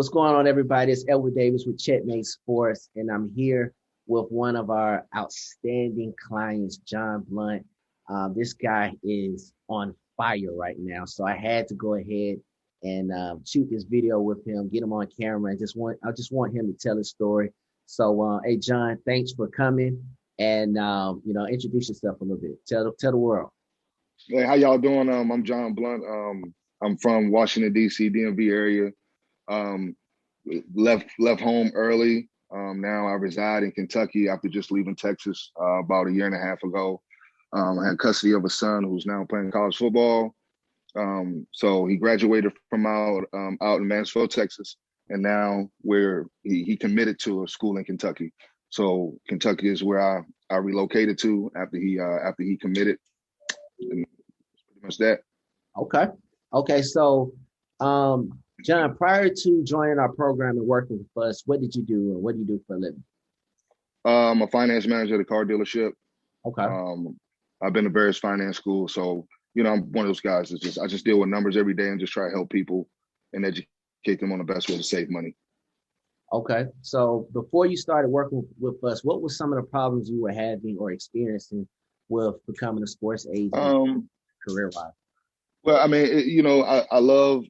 What's going on, everybody? It's Edward Davis with Checkmate Sports, and I'm here with one of our outstanding clients, John Blunt. This guy is on fire right now, so I had to go ahead and shoot this video with him, get him on camera, and I just want him to tell his story. So, hey, John, thanks for coming, and introduce yourself a little bit. Tell the world. Hey, how y'all doing? I'm John Blunt. I'm from Washington D.C., DMV area. Um, left home early. Now I reside in Kentucky after just leaving Texas about a year and a half ago. I had custody of a son who's now playing college football. So he graduated from out in Mansfield, Texas, and now he committed to a school in Kentucky. So Kentucky is where I relocated to after he committed. And pretty much that. Okay. Okay. So, John, prior to joining our program and working with us, what did you do and what do you do for a living? I'm a finance manager at a car dealership. Okay. Um, I've been to various finance schools, so I'm one of those guys that I just deal with numbers every day and just try to help people and educate them on the best way to save money. Okay. So before you started working with us, what were some of the problems you were having or experiencing with becoming a sports agent Um, career-wise? well, I mean, I love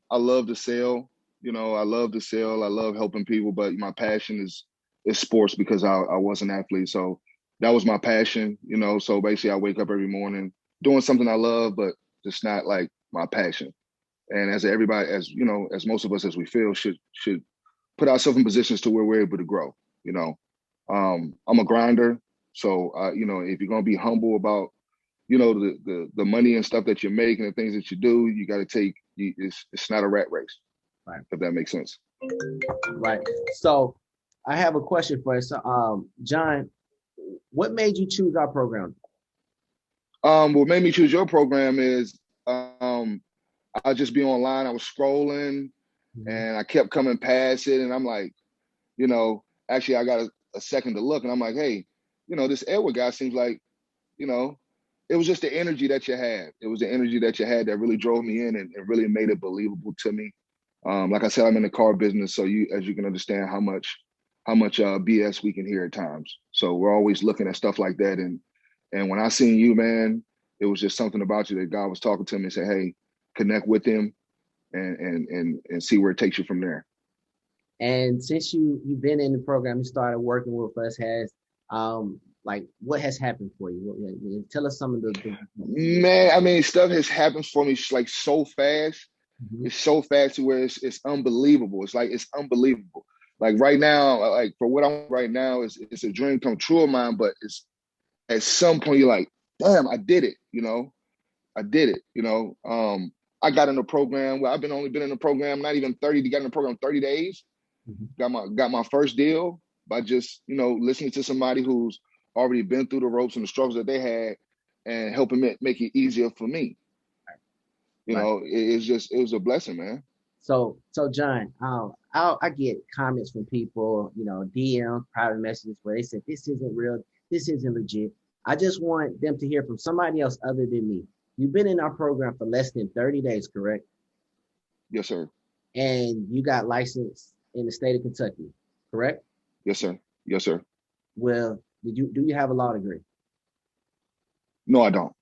to sell. I love to sell. I love helping people, but my passion is sports because I was an athlete, so that was my passion. So basically, I wake up every morning doing something I love, but just not like my passion. And as everybody, as most of us, as we feel, should put ourselves in positions to where we're able to grow. You know, I'm a grinder, so if you're gonna be humble about the money and stuff that you make and the things that you do, you got to it's not a rat race, Right. if that makes sense. Right. So I have a question for you. So, John, what made you choose our program? What made me choose your program is I'll just be online. I was scrolling Mhm. and I kept coming past it, and I'm like, actually I got a second to look, and I'm like, hey, this Edward guy seems like, you know, it was just the energy that you had. It was the energy that you had that really drove me in and really made it believable to me. Like I said, I'm in the car business, so as you can understand how much BS we can hear at times. So we're always looking at stuff like that. And when I seen you, man, it was just something about you that God was talking to me and said, hey, connect with him and see where it takes you from there. And since you've been in the program, you started working with us, has like what has happened for you? Tell us some of the Man, I mean, stuff has happened for me like so fast. Mhm. It's so fast to where it's unbelievable. It's unbelievable. Like right now, like for what I'm right now is it's a dream come true of mine, but it's at some point you're like, damn, I did it, I did it, I got in the program. Well, I've been only been in the program, not even 30, got in the program 30 days, Mhm. got my first deal by just, listening to somebody who's already been through the ropes and the struggles that they had and helping make it easier for me. Right. It was a blessing, man. So John, I get comments from people, DM, private messages where they said this isn't real, this isn't legit. I just want them to hear from somebody else other than me. You've been in our program for less than 30 days, correct? Yes, sir. And you got licensed in the state of Kentucky, correct? Yes, sir. Yes, sir. Well, do you have a law degree? No, I don't.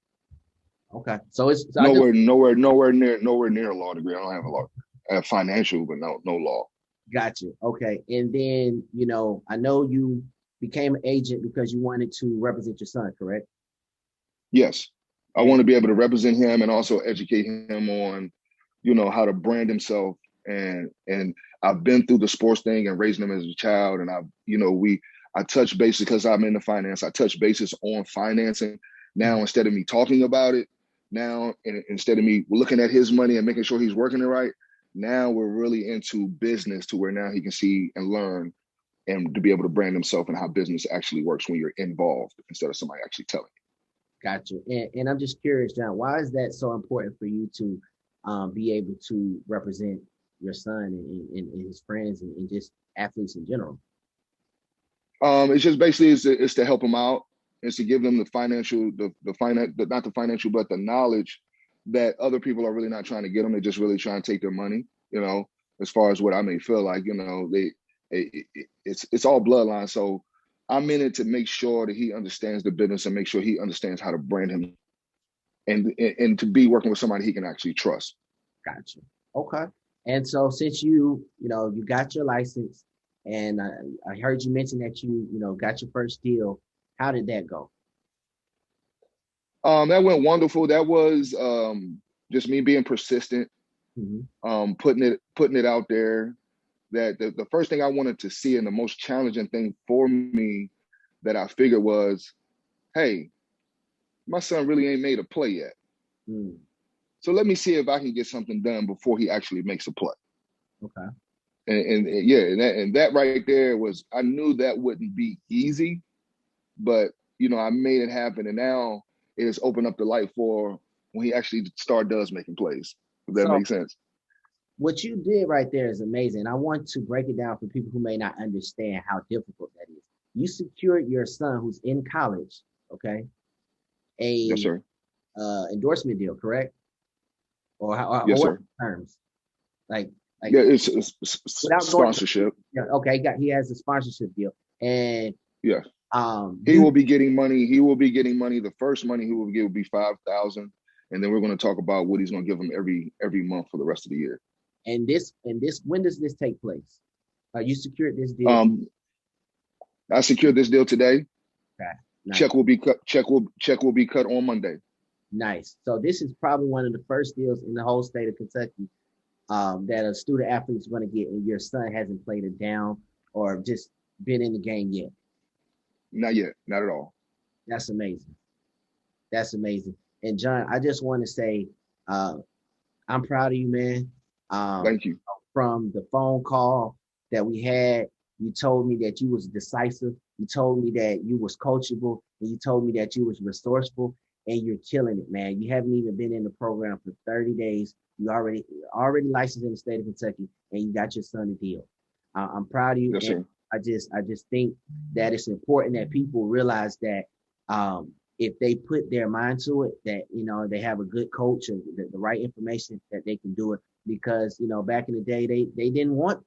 Okay. So I just Nowhere near a law degree. I don't have a law. I have financial, but no law. got you. Okay. And then, I know you became an agent because you wanted to represent your son, correct? Yes, I want And to be able to represent him and also educate him on, how to brand himself. And I've been through the sports thing and raising him as a child, and I touch bases because I'm in the finance. I touch bases on financing now instead of me talking about it. Now, and instead of me looking at his money and making sure he's working it right, now we're really into business to where now he can see and learn and to be able to brand himself and how business actually works when you're involved instead of somebody actually telling got you. And I'm just curious, John, why is that so important for you to be able to represent your son and his friends and just athletes in general? you. It's just basically it's to help them out. It's to give them the financial, the finance, not the financial, but the knowledge that other people are really not trying to get them. They're just really trying to take their money, you know. as far as what I may feel like. It's all bloodline. So I'm in it to make sure that he understands the business and make sure he understands how to brand him and to be working with somebody he can actually trust. Gotcha. Okay. And so since you got your license, and I heard you mention that you got your first deal, how did that go? That went wonderful. That was just me being persistent, Hmm. putting it out there. That the first thing I wanted to see and the most challenging thing for me that I figured was, hey, my son really ain't made a play yet. Mm, So let me see if I can get something done before he actually makes a play. okay. And yeah, and that right there was, I knew that wouldn't be easy, but I made it happen. And now it has opened up the light for when he actually does making plays. If that So makes sense. what you did right there is amazing. I want to break it down for people who may not understand how difficult that is. You secured your son who's in college, okay, Yes, a sir. endorsement deal, correct? Or Yes, what sir. terms? Like like Yeah, it's without going sponsorship. yeah, okay, he has a sponsorship deal. And Yes. He you will be getting money. He will be getting money. The first money he will get will be 5,000, and then we're going to talk about what he's going to give him every month for the rest of the year. and this when does this take place? You secured this deal. Um, I secured this deal today. Okay, nice. Check will be cut. Check will be cut on Monday. Nice. So this is probably one of the first deals in the whole state of Kentucky, that a student athlete is going to get, and your son hasn't played it down or just been in the game yet. Not yet. Not at all. That's amazing. That's amazing. And John, I just want to say, uh, I'm proud of you, man. Um, Thank you. from the phone call that we had, you told me that you was decisive. You told me that you was coachable, and you told me that you was resourceful, and you're killing it, man. You haven't even been in the program for 30 days. You already licensed in the state of Kentucky, and you got your son a deal. I'm proud of you, Yes, and sir. I just think that it's important that people realize that, if they put their mind to it, that they have a good coach and the right information, that they can do it. Because back in the day, they didn't want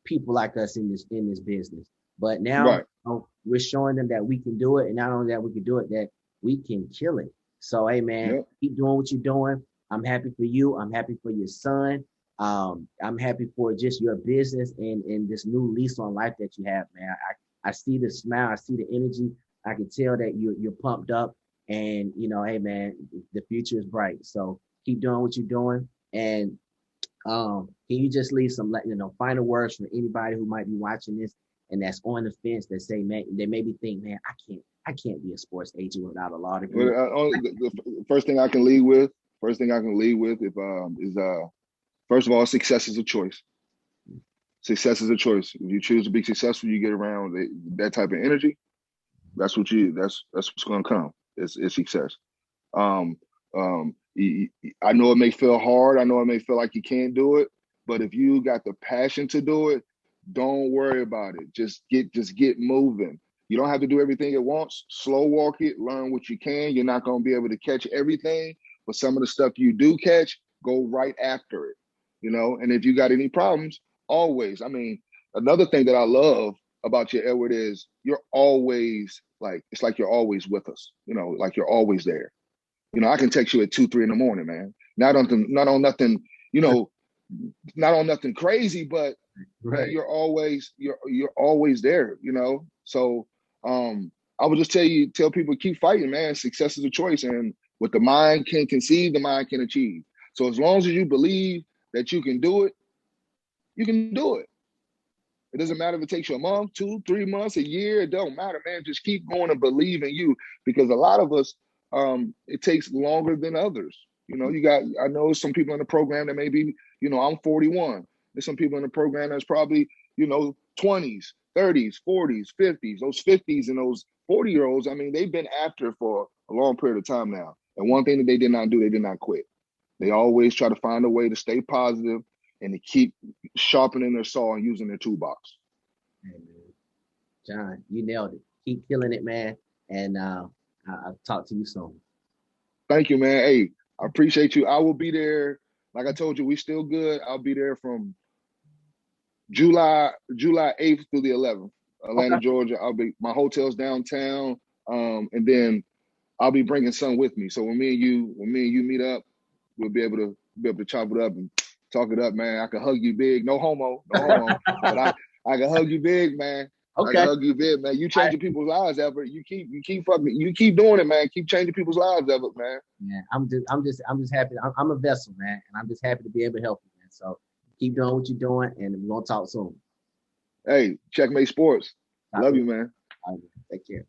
people like us in this business, but now Right. we're showing them that we can do it, and not only that we can do it, that we can kill it. So hey, man, Yep. keep doing what you're doing. I'm happy for you. I'm happy for your son. I'm happy for just your business and this new lease on life that you have, man. I see the smile. I see the energy. I can tell that you're pumped up, and hey, man, the future is bright. So keep doing what you're doing. And can you just leave some, final words for anybody who might be watching this and that's on the fence, that say, man, they maybe think, man, I can't be a sports agent without a law Well, degree. the first thing I can lead with, if is first of all, success is a choice. Success is a choice. If you choose to be successful, you get around that type of energy. That's what's going to come. It's success. Um, I know it may feel hard. I know it may feel like you can't do it, but if you got the passion to do it, don't worry about it. Just get moving. You don't have to do everything at once. Slow walk it. Learn what you can. You're not going to be able to catch everything, but some of the stuff you do catch, go right after it. And if you got any problems, always. I mean, another thing that I love about you, Edward, is you're always like, it's like you're always with us. Like you're always there. I can text you at 2, 3 in the morning, man. You know, not on nothing crazy, but man, Right. you're always there. So I would just tell people, keep fighting, man. Success is a choice, and what the mind can conceive, the mind can achieve. So as long as you believe that you can do it, you can do it. It doesn't matter if it takes you a month, 2, 3 months, a year. It don't matter, man. Just keep going and believe in you, because a lot of us, it takes longer than others. I know some people in the program that maybe, I'm 41. There's some people in the program that's probably, 20s, 30s, 40s, 50s. Those 50s and those 40-year-olds, I mean, they've been after it for a long period of time now. And one thing that they did not do, they did not quit. They always try to find a way to stay positive and to keep sharpening their saw and using their toolbox. Hey, man. John, you nailed it. Keep killing it, man. And I'll talk to you soon. Thank you, man. Hey, I appreciate you. I will be there. Like I told you, we still good. I'll be there from July 8th through the 11th, Okay. Atlanta, Georgia. My hotel's downtown, and then I'll be bringing some with me. So when me and you meet up, we'll be able to chop it up and talk it up, man. I can hug you big, no homo, no homo, but I can hug you big, man. I can Okay. hug you big, man. You I, changing people's lives, Everett. You keep doing it, man. Keep changing people's lives, Everett, man. man, I'm just happy. I'm a vessel, man, and I'm just happy to be able to help you, man. So keep doing what you're doing, and we're gonna talk soon. Hey, Checkmate Sports. Talk Love to you. you, man. All right, take care.